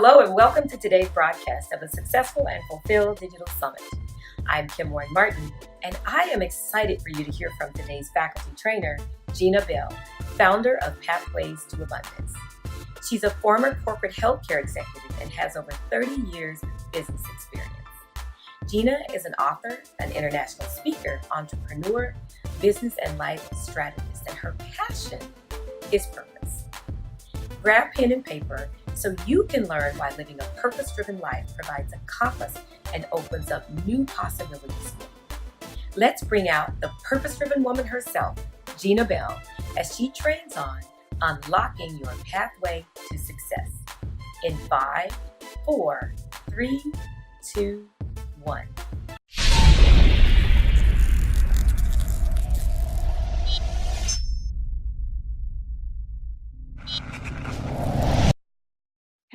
Hello and welcome to today's broadcast of a successful and fulfilled digital summit. I'm Kim Martin, and I am excited for you to hear from today's faculty trainer, Jena Bell, founder of Pathways to Abundance. She's a former corporate healthcare executive and has over 30 years of business experience. Jena is an author, an international speaker, entrepreneur, business and life strategist, and her passion is purpose. Grab pen and paper so you can learn why living a purpose-driven life provides a compass and opens up new possibilities. Let's bring out the purpose-driven woman herself, Jena Bell, as she trains on unlocking your pathway to success. In 5, 4, 3, 2, 1.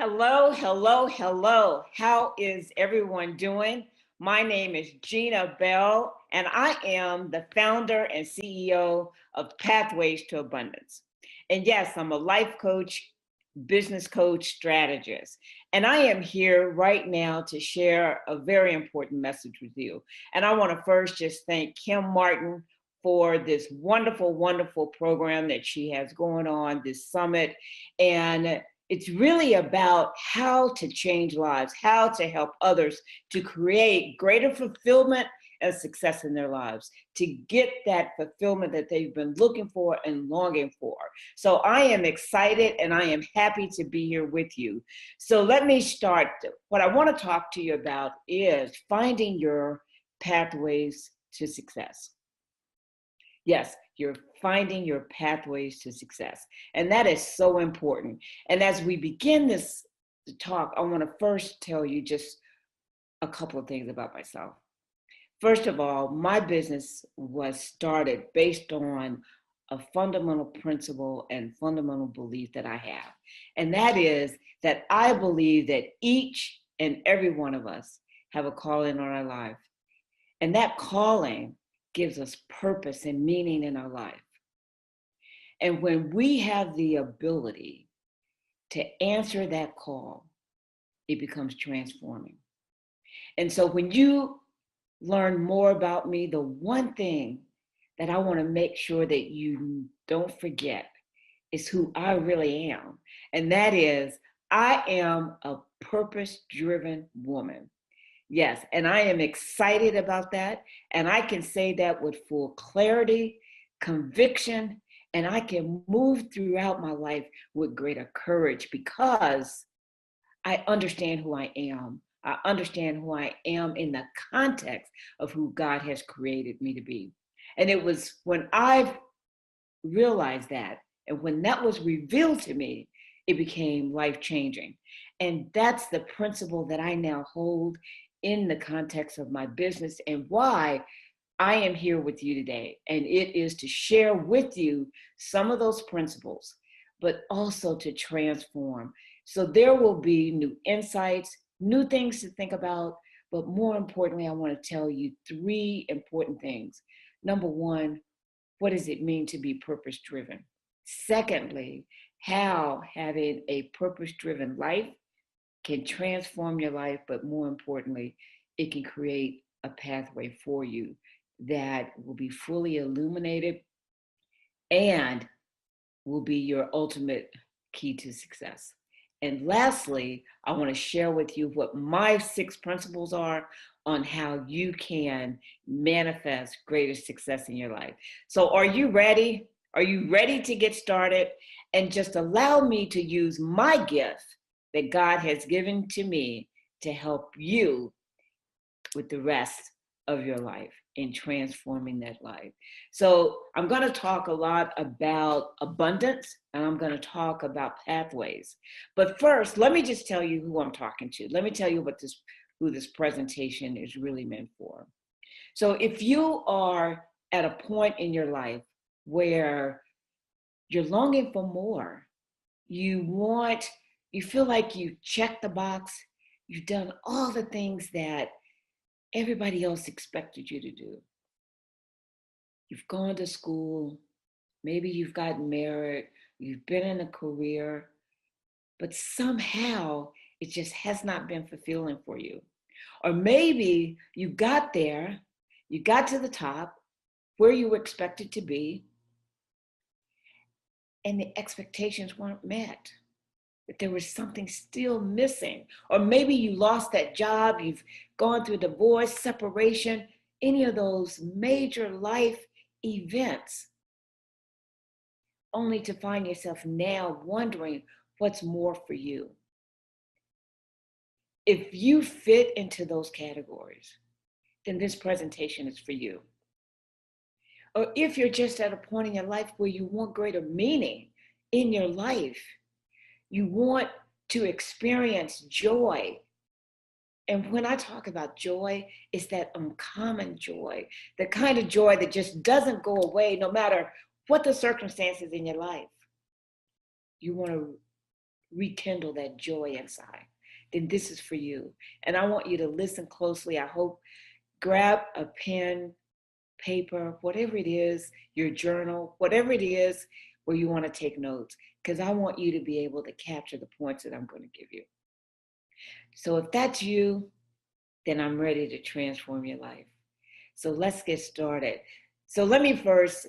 Hello, hello, hello. How is everyone doing? My name is Jena Bell, and I am the founder and CEO of Pathways to Abundance. And yes, I'm a life coach, business coach, strategist. And I am here right now to share a very important message with you. And I want to first just thank Kim Martin for this wonderful, wonderful program that she has going on, this summit. And it's really about how to change lives, how to help others to create greater fulfillment and success in their lives, to get that fulfillment that they've been looking for and longing for. So I am excited and I am happy to be here with you. So let me start. What I want to talk to you about is finding your pathways to success. Yes, you're finding your pathways to success. And that is so important. And as we begin this talk, I want to first tell you just a couple of things about myself. First of all, my business was started based on a fundamental principle and fundamental belief that I have. And that is that I believe that each and every one of us have a calling on our life. And that calling gives us purpose and meaning in our life. And when we have the ability to answer that call, it becomes transforming. And so when you learn more about me, the one thing that I want to make sure that you don't forget is who I really am. And that is, I am a purpose-driven woman. Yes, and I am excited about that. And I can say that with full clarity, conviction, and I can move throughout my life with greater courage because I understand who I am. I understand who I am in the context of who God has created me to be. And it was when I realized that, and when that was revealed to me, it became life-changing. And that's the principle that I now hold in the context of my business and why I am here with you today. And it is to share with you some of those principles, but also to transform. So there will be new insights, new things to think about, but more importantly, I want to tell you 3 important things. Number 1, what does it mean to be purpose-driven? Secondly, how having a purpose-driven life can transform your life, but more importantly, it can create a pathway for you that will be fully illuminated and will be your ultimate key to success. And lastly, I want to share with you what my 6 principles are on how you can manifest greater success in your life. So are you ready? Are you ready to get started? And just allow me to use my gift that God has given to me to help you with the rest of your life in transforming that life. So I'm going to talk a lot about abundance and I'm going to talk about pathways. But first, let me just tell you who I'm talking to. Let me tell you who this presentation is really meant for. So if you are at a point in your life where you're longing for more, you feel like you've checked the box, you've done all the things that everybody else expected you to do. You've gone to school, maybe you've gotten married, you've been in a career, but somehow It just has not been fulfilling for you. Or maybe you got there, you got to the top where you were expected to be, and the expectations weren't met, that there was something still missing. Or maybe you lost that job, you've gone through divorce, separation, any of those major life events, only to find yourself now wondering what's more for you. If you fit into those categories, then this presentation is for you. Or if you're just at a point in your life where you want greater meaning in your life, you want to experience joy. And when I talk about joy, it's that uncommon joy, the kind of joy that just doesn't go away no matter what the circumstances in your life. You want to rekindle that joy inside, then this is for you. And I want you to listen closely. I hope, grab a pen, paper, whatever it is, your journal, whatever it is where you want to take notes, because I want you to be able to capture the points that I'm going to give you. So if that's you, then I'm ready to transform your life. So let's get started. So let me first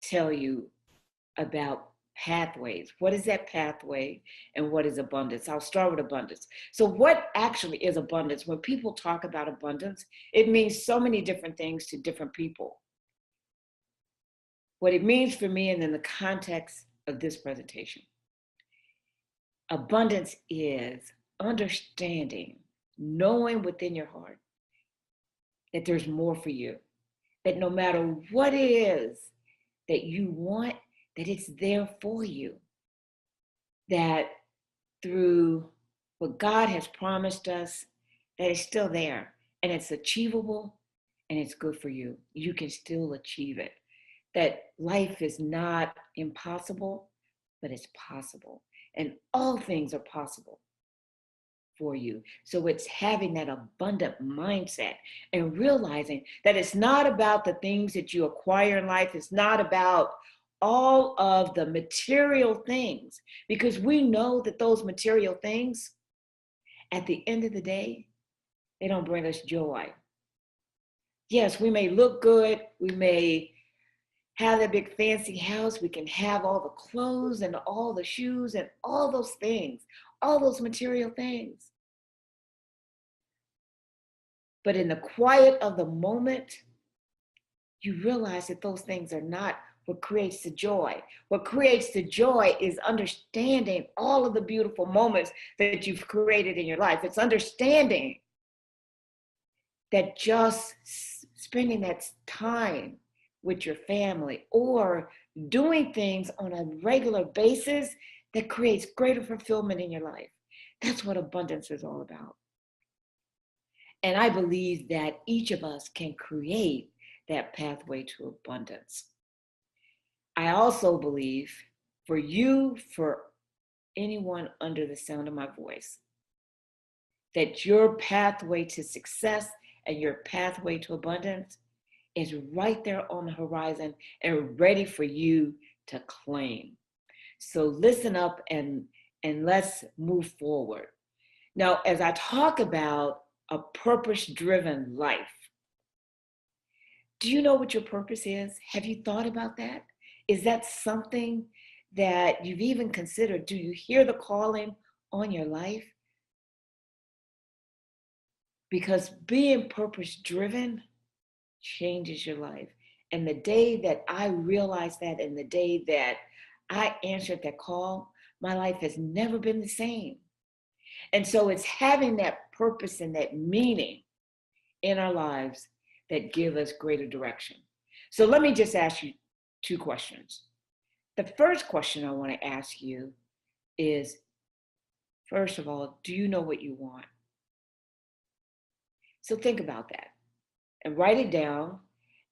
tell you about pathways. What is that pathway and what is abundance? I'll start with abundance. So what actually is abundance? When people talk about abundance, it means so many different things to different people. What it means for me, and in the context of this presentation, abundance is understanding, knowing within your heart that there's more for you, that no matter what it is that you want, that it's there for you, that through what God has promised us, that it's still there and it's achievable and it's good for you. You can still achieve it. That life is not impossible, but it's possible. And all things are possible for you. So it's having that abundant mindset and realizing that it's not about the things that you acquire in life. It's not about all of the material things, because we know that those material things, at the end of the day, they don't bring us joy. Yes, we may look good. We may have that big fancy house. We can have all the clothes and all the shoes and all those things, all those material things. But in the quiet of the moment, you realize that those things are not what creates the joy. What creates the joy is understanding all of the beautiful moments that you've created in your life. It's understanding that just spending that time with your family or doing things on a regular basis that creates greater fulfillment in your life. That's what abundance is all about. And I believe that each of us can create that pathway to abundance. I also believe for you, for anyone under the sound of my voice, that your pathway to success and your pathway to abundance is right there on the horizon and ready for you to claim. So listen up and let's move forward. Now, as I talk about a purpose-driven life, do you know what your purpose is? Have you thought about that? Is that something that you've even considered? Do you hear the calling on your life? Because being purpose-driven changes your life. And the day that I realized that, and the day that I answered that call, my life has never been the same. And so it's having that purpose and that meaning in our lives that give us greater direction. So let me just ask you two questions. The first question I want to ask you is, first of all, do you know what you want? So think about that and write it down.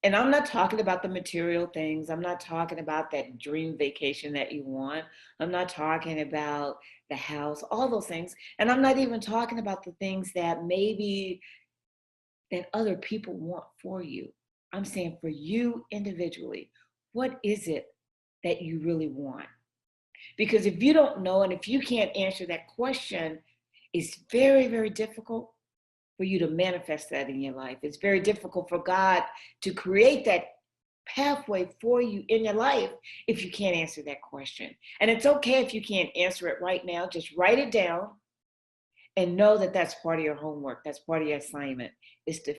And I'm not talking about the material things. I'm not talking about that dream vacation that you want. I'm not talking about the house, all those things. And I'm not even talking about the things that maybe that other people want for you. I'm saying for you individually, what is it that you really want? Because if you don't know, and if you can't answer that question, it's very, very difficult for you to manifest that in your life. It's very difficult for God to create that pathway for you in your life if you can't answer that question. And it's okay if you can't answer it right now. Just write it down and know that that's part of your homework. That's part of your assignment, is to